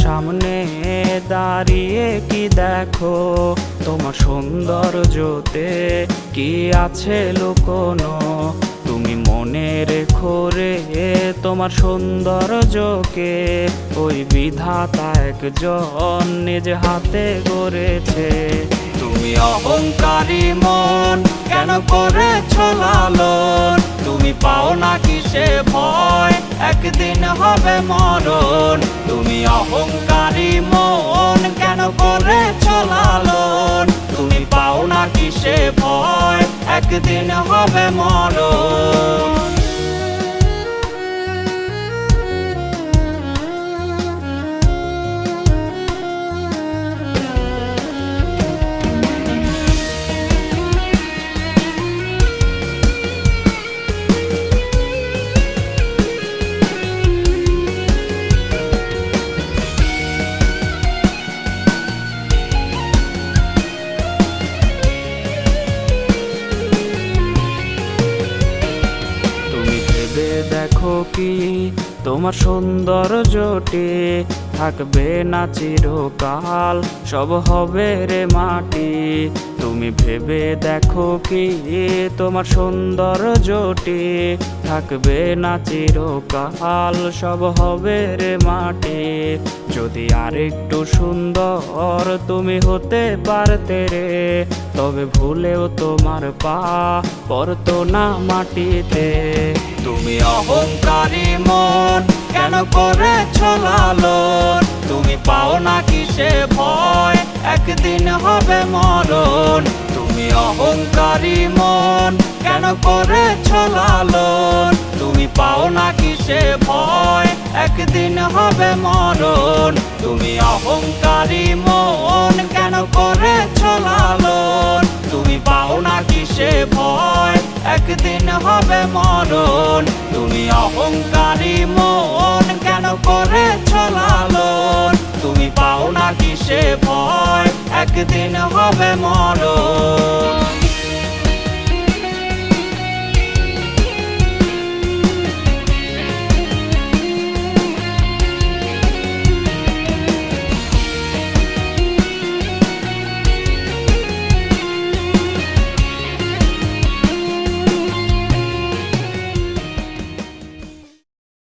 সামনে দাঁড়িয়ে কি দেখো, তোমার সৌন্দর্যতে কি আছে লুকোনো। তুমি মনে রেখো রে তোমার সৌন্দর্যকে, ওই বিধাতা একজন নিজ হাতে গড়েছে। তুমি অহংকারী মন কেন করেছ লালন, তুমি পাও না কিসে ভয় একদিন হবে মরণ। তুমি অহংকারী মন কেন করেছ লালন, তুমি পাও না কিসে ভয় একদিন হবে মরণ। দেখো কি তোমার সৌন্দর্যটি থাকবে না চিরকাল, সব হবে রে মাটি। তুমি ভেবে দেখো কি তোমার সৌন্দর্যটি থাকবে না চিরকাল, সব হবে রে মাটি। যদি আরেকটু সুন্দর তুমি হতে পারতে রে, তবে ভুলেও তোমার পা পড়তো না মাটিতে। তুমি অহংকারী মন কেন করেছ লালন, তুমি পাও না কিসে ভয় একদিন হবে মরণ। তুমি অহংকারী মন কেন করেছ লালন, তুমি পাও না কিসে ভয় একদিন হবে মরণ। তুমি অহংকারী মন কেন করেছ লালন, তুমি পাও না কিসে ভয় একদিন হবে মরণ। তুমি অহংকারী মন কেন করেছ লালন, তুমি পাও না কিসে ভয় একদিন হবে মরণ।